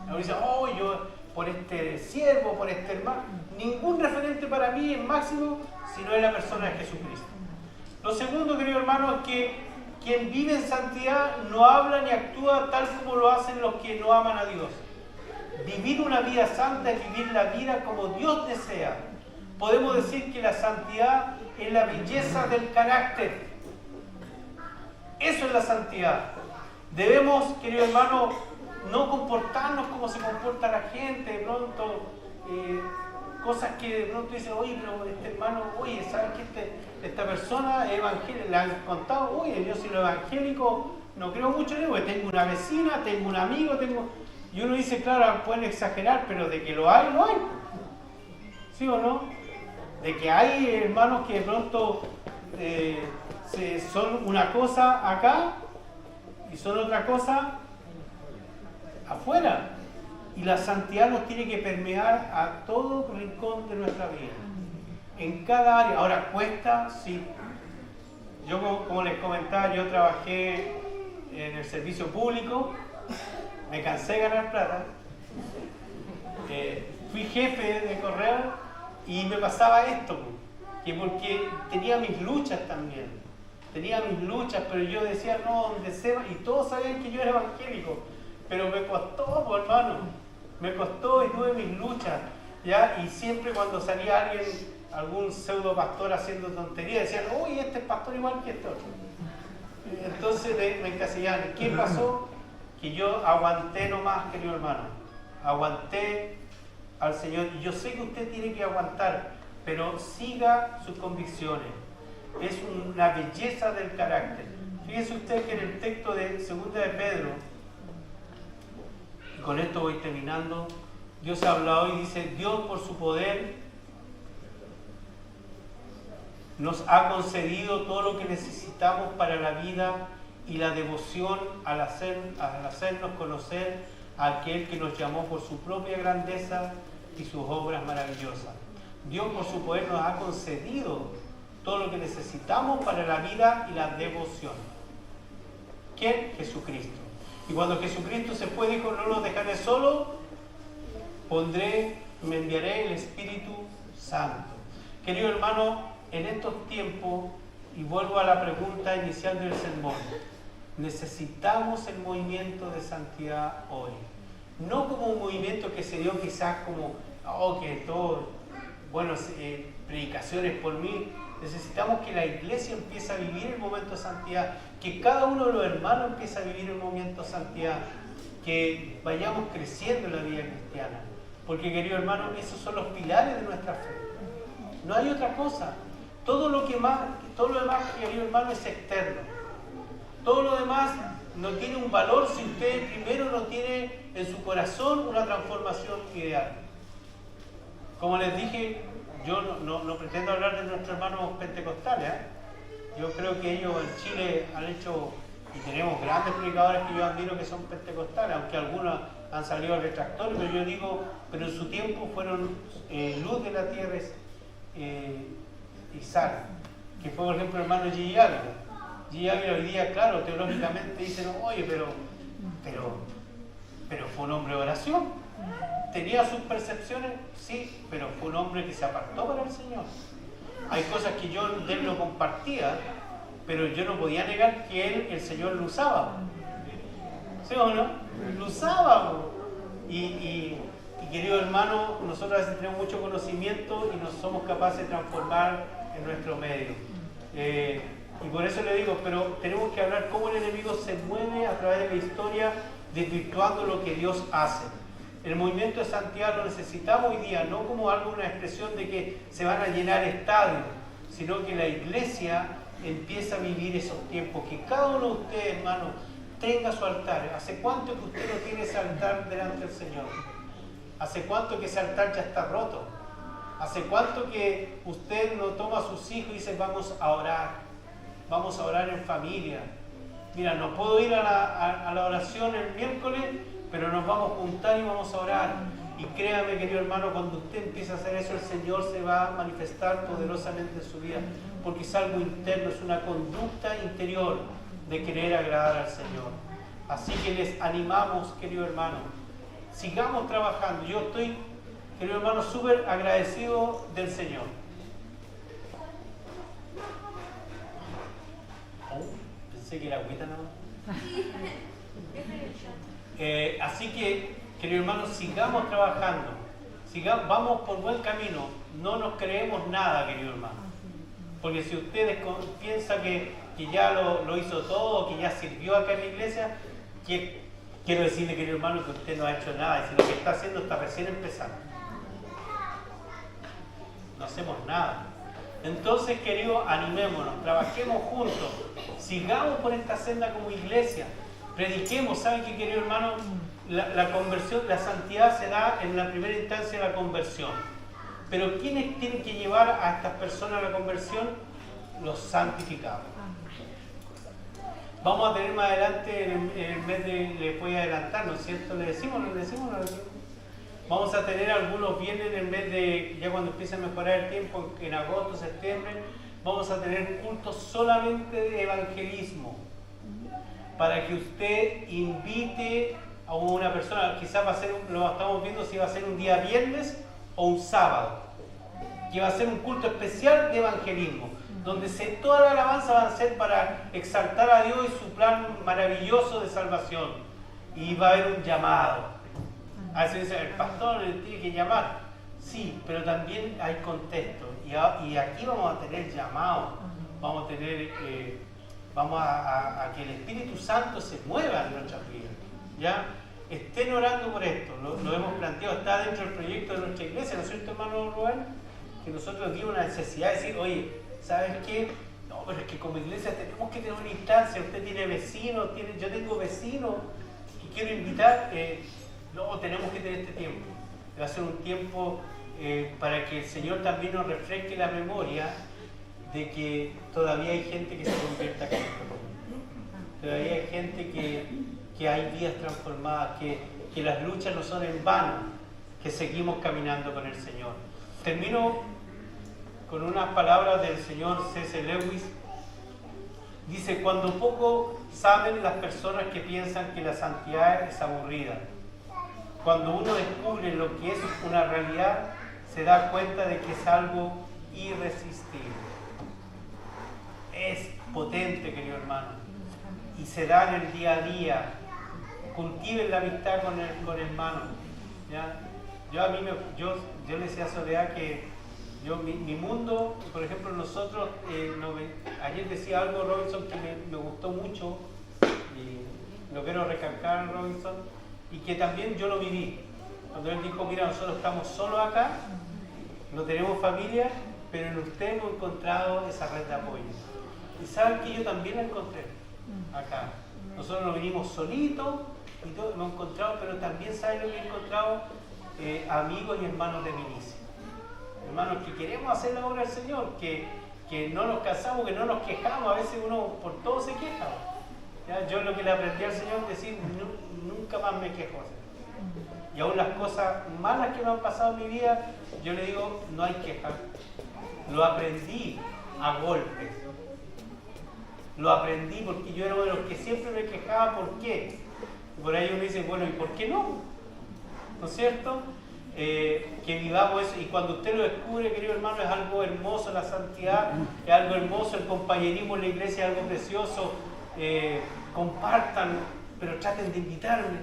Uno dice, oh, yo por este siervo, por este hermano. Ningún referente para mí es máximo si no es la persona de Jesucristo. Lo segundo, querido hermano, es que quien vive en santidad no habla ni actúa tal como lo hacen los que no aman a Dios. Vivir una vida santa es vivir la vida como Dios desea. Podemos decir que la santidad es la belleza del carácter. Eso es la santidad. Debemos, querido hermano, no comportarnos como se comporta la gente, de pronto, cosas que de pronto dicen, oye, pero este hermano, oye, ¿sabes qué? Esta persona es evangélica, le han contado, oye, yo soy lo evangélico, no creo mucho en él, porque tengo una vecina, tengo un amigo, y uno dice, claro, pueden exagerar, pero de que lo hay, lo hay. ¿Sí o no? De que hay hermanos que de pronto son una cosa acá y son otra cosa afuera. Y la santidad nos tiene que permear a todo rincón de nuestra vida. En cada área. Ahora, ¿cuesta? Sí. Yo, como les comentaba, yo trabajé en el servicio público, me cansé de ganar plata, fui jefe de correo y me pasaba esto, que porque tenía mis luchas también, pero yo decía, no, donde sea, y todos sabían que yo era evangélico, pero me costó, pues, hermano, me costó y tuve mis luchas, ¿ya? Y siempre cuando salía alguien, algún pseudo pastor haciendo tonterías, decían, uy, este es pastor igual que este otro. Entonces me encasillaban. ¿Qué pasó? Que yo aguanté nomás, querido hermano, aguanté al Señor, y yo sé que usted tiene que aguantar, pero siga sus convicciones. Es una belleza del carácter. Fíjese usted que en el texto de 2 de Pedro, y con esto voy terminando, Dios habla hoy y dice, Dios por su poder nos ha concedido todo lo que necesitamos para la vida y la devoción al hacernos conocer a aquel que nos llamó por su propia grandeza y sus obras maravillosas. Dios por su poder nos ha concedido todo lo que necesitamos para la vida y la devoción. ¿Quién? Jesucristo. Y cuando Jesucristo se fue, dijo, no los dejaré solo, me enviaré el Espíritu Santo. Querido hermano, en estos tiempos, y vuelvo a la pregunta inicial del sermón, necesitamos el movimiento de santidad hoy. No como un movimiento que se dio quizás como, que todo, predicaciones por mí. Necesitamos que la iglesia empiece a vivir el momento de santidad, que cada uno de los hermanos empiece a vivir el momento de santidad, que vayamos creciendo en la vida cristiana. Porque, querido hermano, esos son los pilares de nuestra fe. No hay otra cosa. Todo lo demás, querido hermano, es externo. Todo lo demás no tiene un valor si usted primero no tiene en su corazón una transformación ideal. Como les dije, yo no pretendo hablar de nuestros hermanos pentecostales, ¿eh? Yo creo que ellos en Chile han hecho, y tenemos grandes predicadores que yo admiro que son pentecostales, aunque algunos han salido retractores, pero yo digo, pero en su tiempo fueron luz de la tierra y sal, que fue por ejemplo el hermano G. Ávila. G. Ávila hoy día, claro, teológicamente dicen, oye, pero fue un hombre de oración. ¿Tenía sus percepciones? Sí, pero fue un hombre que se apartó para el Señor. Hay cosas que yo de él no compartía, pero yo no podía negar que el Señor lo usaba. ¿Sí o no? Lo usaba. Y querido hermano, nosotros a veces tenemos mucho conocimiento y no somos capaces de transformar en nuestro medio. Y por eso le digo, pero tenemos que hablar cómo el enemigo se mueve a través de la historia, desvirtuando lo que Dios hace. El movimiento de santidad lo necesitamos hoy día, no como algo, una expresión de que se van a llenar estadios, sino que la iglesia empieza a vivir esos tiempos, que cada uno de ustedes, hermanos, tenga su altar. ¿Hace cuánto que usted no tiene ese altar delante del Señor? ¿Hace cuánto que ese altar ya está roto? ¿Hace cuánto que usted no toma a sus hijos y dice, vamos a orar en familia? Mira, no puedo ir a la oración el miércoles, pero nos vamos a juntar y vamos a orar. Y créame, querido hermano, cuando usted empieza a hacer eso, el Señor se va a manifestar poderosamente en su vida, porque es algo interno, es una conducta interior de querer agradar al Señor. Así que les animamos, querido hermano, sigamos trabajando. Yo estoy, querido hermano, súper agradecido del Señor. Pensé que era agüita nada más. Así que, querido hermano, sigamos trabajando, vamos por buen camino, no nos creemos nada, querido hermano, porque si ustedes piensan que que ya lo hizo todo, que ya sirvió acá en la iglesia, quiero decirle, querido hermano, que usted no ha hecho nada, y si lo que está haciendo está recién empezando. No hacemos nada. Entonces, queridos, animémonos, trabajemos juntos, sigamos por esta senda como iglesia, prediquemos. ¿Saben qué, querido hermano? La conversión, la santidad se da en la primera instancia de la conversión. Pero ¿quiénes tienen que llevar a estas personas a la conversión? Los santificados. Vamos a tener más adelante, en el mes de, les voy a adelantar, ¿no es cierto? ¿Le decimos? Vamos a tener algunos viernes en el mes de, ya cuando empiece a mejorar el tiempo, en agosto, septiembre, vamos a tener cultos solamente de evangelismo, para que usted invite a una persona. Quizás va a ser, lo estamos viendo si va a ser un día viernes o un sábado, que va a ser un culto especial de evangelismo, donde toda la alabanza va a ser para exaltar a Dios y su plan maravilloso de salvación. Y va a haber un llamado. A veces dice, el pastor tiene que llamar. Sí, pero también hay contexto. Y aquí vamos a tener llamado. Vamos a tener, a que el Espíritu Santo se mueva en nuestras vidas. ¿Ya? Estén orando por esto. Lo hemos planteado, está dentro del proyecto de nuestra iglesia, ¿no es cierto, hermano Rubén? Que nosotros vimos una necesidad de decir, oye, ¿sabes qué? No, pero es que como iglesia tenemos que tener una instancia. Usted tiene vecinos, yo tengo vecinos que quiero invitar. No, tenemos que tener este tiempo. Va a ser un tiempo para que el Señor también nos refresque la memoria de que todavía hay gente que se convierta a Cristo. Todavía hay gente que hay vidas transformadas, que las luchas no son en vano, que seguimos caminando con el Señor. Termino con unas palabras del señor C.S. Lewis. Dice, cuando poco saben las personas que piensan que la santidad es aburrida. Cuando uno descubre lo que es una realidad, se da cuenta de que es algo irresistible. Es potente, querido hermano, y se da en el día a día. Cultiven la amistad con el hermano. ¿Ya? Yo le decía a Soledad que mi mundo, por ejemplo, nosotros, ayer decía algo Robinson que me gustó mucho, y lo quiero recalcar, Robinson, y que también yo lo viví. Cuando él dijo, mira, nosotros estamos solos acá, no tenemos familia, pero en usted hemos encontrado esa red de apoyo. Y saben que yo también la encontré acá. Nosotros nos vinimos solitos y todo, hemos encontrado, pero también saben lo que he encontrado, amigos y hermanos de milicia. Hermanos que queremos hacer la obra del Señor, que no nos cansamos, que no nos quejamos. A veces uno por todo se queja. ¿Ya? Yo lo que le aprendí al Señor es decir, nunca más me quejo. Y aún las cosas malas que me han pasado en mi vida, yo le digo, no hay queja. Lo aprendí a golpes. Lo aprendí porque yo era uno de los que siempre me quejaba. ¿Por qué? Y por ahí uno dice, bueno, ¿y por qué no? ¿No es cierto? Que vivamos eso, y cuando usted lo descubre, querido hermano, es algo hermoso la santidad, es algo hermoso el compañerismo en la iglesia, es algo precioso. Compartan, pero traten de invitarme.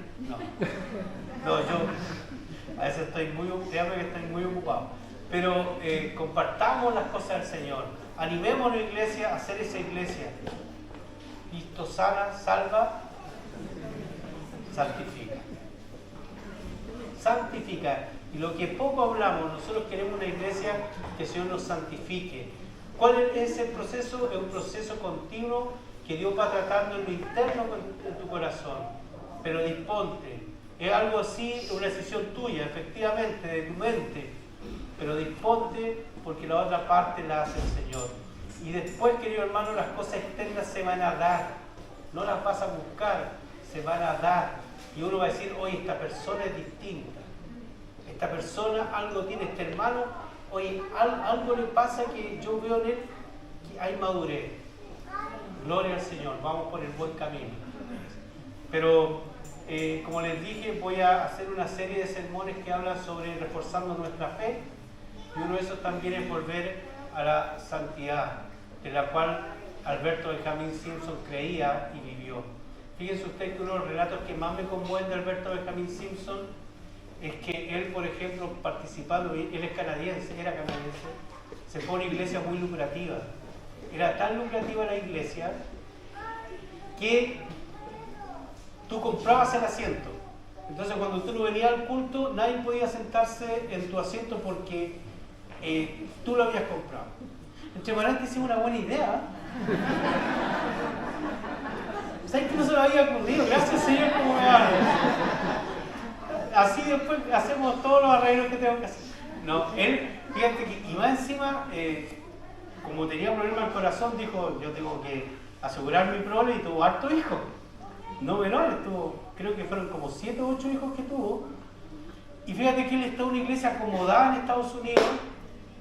No, yo a veces estoy muy ocupado, pero compartamos las cosas del Señor, animemos a la iglesia a hacer esa iglesia. Cristo sana, salva, santifica. Santifica. Y lo que poco hablamos, nosotros queremos una iglesia que el Señor nos santifique. ¿Cuál es ese proceso? Es un proceso continuo que Dios va tratando en lo interno de tu corazón. Pero disponte. Es algo así, una decisión tuya, efectivamente, de tu mente. Pero disponte porque la otra parte la hace el Señor. Y después, querido hermano, las cosas externas se van a dar. No las vas a buscar, se van a dar. Y uno va a decir, oye, esta persona es distinta. Esta persona algo tiene, este hermano, oye, algo le pasa que yo veo en él que hay madurez. Gloria al Señor, vamos por el buen camino. Pero, como les dije, voy a hacer una serie de sermones que hablan sobre reforzando nuestra fe. Y uno de esos también es volver a la santidad, de la cual Alberto Benjamín Simpson creía y vivió. Fíjense ustedes que uno de los relatos que más me conmueven de Alberto Benjamín Simpson es que él, por ejemplo, participando, él es canadiense, era canadiense, se fue a una iglesia muy lucrativa, era tan lucrativa la iglesia que tú comprabas el asiento. Entonces cuando tú no venías al culto, nadie podía sentarse en tu asiento porque tú lo habías comprado. Entre paréntesis, una buena idea. ¿Sabes que no se me había ocurrido? Gracias, Señor, como me habla. Así después hacemos todos los arreglos que tengo que hacer. No, él, fíjate que, y más encima, como tenía problemas al corazón, dijo, yo tengo que asegurar mi prole y tuvo harto hijos. No menores, creo que fueron como 7 o 8 hijos que tuvo. Y fíjate que él está en una iglesia acomodada en Estados Unidos.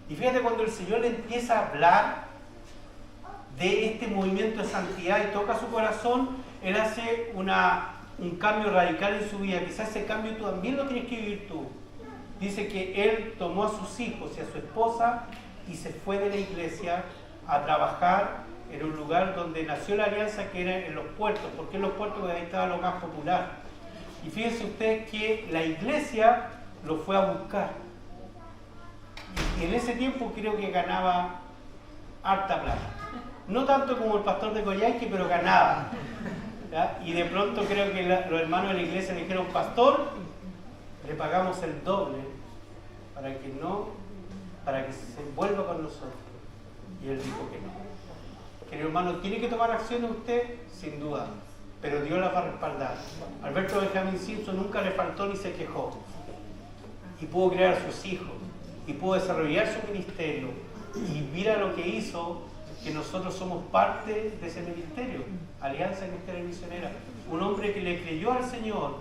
Y fíjate cuando el Señor le empieza a hablar de este movimiento de santidad y toca su corazón, él hace un cambio radical en su vida. Quizás ese cambio tú también lo tienes que vivir tú. Dice que él tomó a sus hijos y a su esposa y se fue de la iglesia a trabajar en un lugar donde nació la alianza, que era en los puertos. ¿Por qué en los puertos? Porque ahí estaba lo más popular. Y fíjense ustedes que la iglesia lo fue a buscar. Y en ese tiempo creo que ganaba harta plata. No tanto como el pastor de Coyhaique, pero ganaba. ¿Ya? Y de pronto creo que los hermanos de la iglesia le dijeron, pastor, le pagamos el doble para que se vuelva con nosotros. Y él dijo que no. Querido hermano, ¿tiene que tomar acciones usted? Sin duda, pero Dios la va a respaldar. Alberto Benjamín Simpson nunca le faltó ni se quejó. Y pudo crear a sus hijos, y pudo desarrollar su ministerio. Y mira lo que hizo, que nosotros somos parte de ese ministerio, Alianza Cristiana Misionera. Un hombre que le creyó al Señor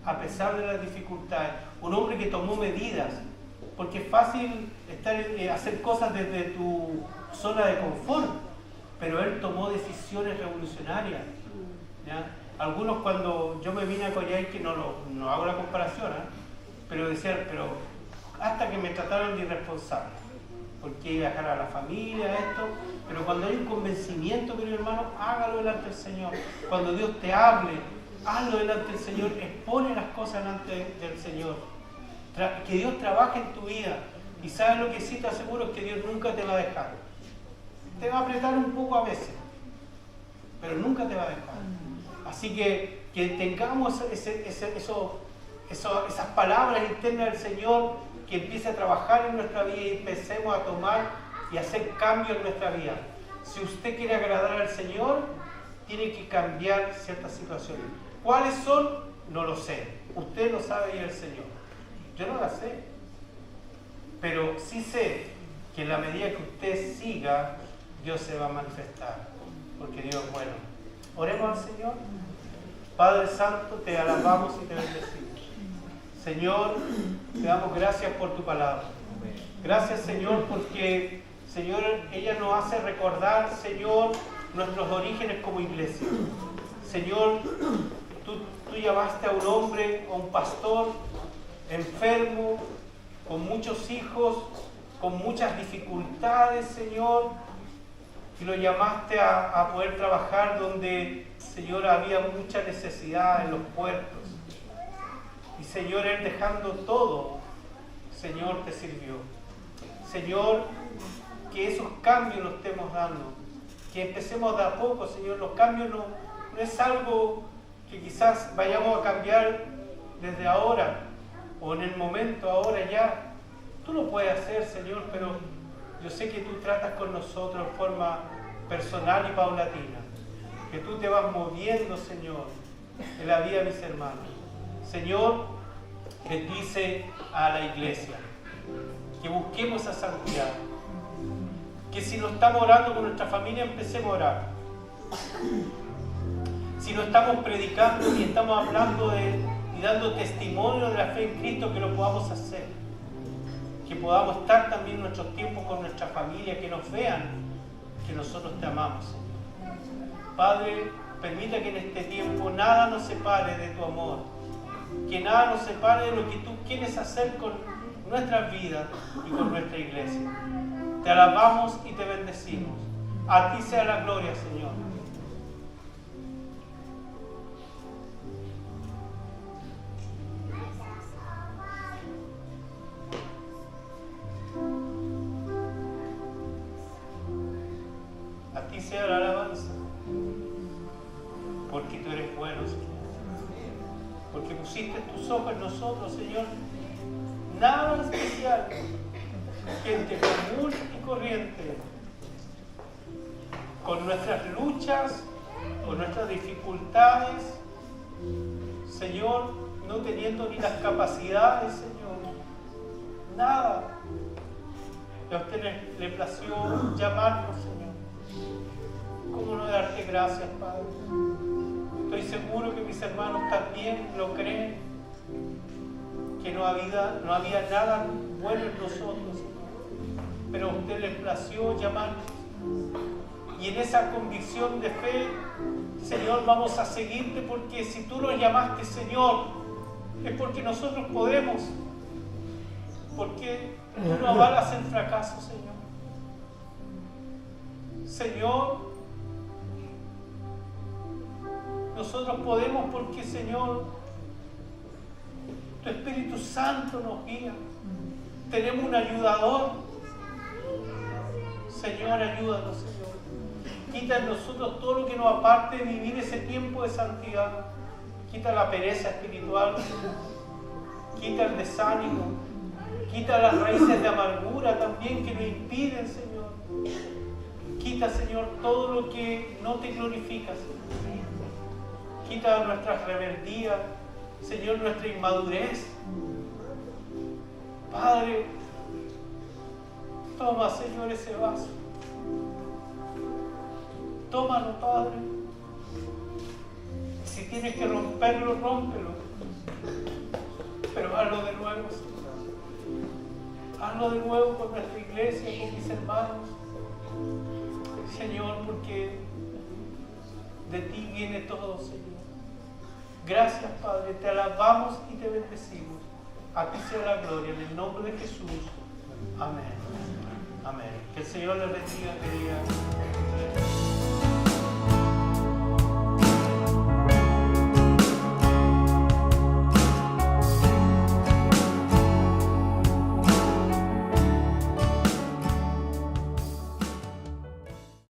a pesar de las dificultades. Un hombre que tomó medidas, porque es fácil hacer cosas desde tu zona de confort, pero él tomó decisiones revolucionarias. ¿Ya? Algunos, cuando yo me vine a Coyhaique, no hago la comparación, pero decían, pero hasta que me trataron de irresponsable, porque iba a dejar a la familia, esto, pero cuando hay un convencimiento, querido hermano, hágalo delante del Señor. Cuando Dios te hable, hazlo delante del Señor, expone las cosas delante del Señor. Que Dios trabaje en tu vida. Y sabes lo que sí te aseguro, es que Dios nunca te va a dejar. Te va a apretar un poco a veces, pero nunca te va a dejar. Así que tengamos esas palabras internas del Señor, que empiece a trabajar en nuestra vida y empecemos a tomar y hacer cambios en nuestra vida. Si usted quiere agradar al Señor, tiene que cambiar ciertas situaciones. ¿Cuáles son? No lo sé. Usted lo sabe y el Señor. Yo no las sé. Pero sí sé que en la medida que usted siga, Dios se va a manifestar, porque Dios es bueno. Oremos al Señor. Padre Santo, te alabamos y te bendecimos. Señor, te damos gracias por tu palabra. Gracias, Señor, porque, Señor, ella nos hace recordar, Señor, nuestros orígenes como iglesia. Señor, tú llamaste a un hombre, a un pastor enfermo, con muchos hijos, con muchas dificultades, Señor, y lo llamaste a poder trabajar donde, Señor, había mucha necesidad en los puertos. Y, Señor, él dejando todo, Señor, te sirvió. Señor, que esos cambios los estemos dando, que empecemos de a poco, Señor. Los cambios no es algo que quizás vayamos a cambiar desde ahora o en el momento, ahora ya. Tú lo puedes hacer, Señor, pero yo sé que tú tratas con nosotros de forma personal y paulatina, que tú te vas moviendo, Señor, en la vida de mis hermanos. Señor, les dice a la iglesia que busquemos esa santidad, que si no estamos orando con nuestra familia, empecemos a orar. Si no estamos predicando y estamos hablando y dando testimonio de la fe en Cristo, que lo podamos hacer. Que podamos estar también en nuestros tiempos con nuestra familia, que nos vean que nosotros te amamos, Señor. Padre, permita que en este tiempo nada nos separe de tu amor, que nada nos separe de lo que tú quieres hacer con nuestras vidas y con nuestra iglesia. Te alabamos y te bendecimos. A ti sea la gloria, Señor. A sea la alabanza. Porque tú eres bueno, Señor. Porque pusiste tus ojos en nosotros, Señor. Nada especial. Gente común y corriente. Con nuestras luchas, con nuestras dificultades, Señor, no teniendo ni las capacidades, Señor. Nada. Y a usted le plació llamarnos, Señor. ¿Cómo no darte gracias, Padre? Estoy seguro que mis hermanos también lo creen, que no había nada bueno en nosotros, Señor. Pero a usted le plació llamarnos. Y en esa convicción de fe, Señor, vamos a seguirte, porque si tú nos llamaste, Señor, es porque nosotros podemos. Porque tú no avalas el fracaso, Señor. Señor, nosotros podemos porque, Señor, tu Espíritu Santo nos guía. Tenemos un ayudador. Señor, ayúdanos, Señor. Quita en nosotros todo lo que nos aparte de vivir ese tiempo de santidad. Quita la pereza espiritual. Quita el desánimo. Quita las raíces de amargura también que nos impiden, Señor. Quita, Señor, todo lo que no te glorifica, Señor. Quita nuestra rebeldía, Señor, nuestra inmadurez. Padre, toma, Señor, ese vaso. Tómalo, Padre. Si tienes que romperlo, rómpelo. Pero hazlo de nuevo, Señor. Hazlo de nuevo con nuestra iglesia, con mis hermanos. Señor, porque de ti viene todo, Señor. Gracias, Padre. Te alabamos y te bendecimos. A ti sea la gloria, en el nombre de Jesús. Amén. Amén. Que el Señor les bendiga, querida.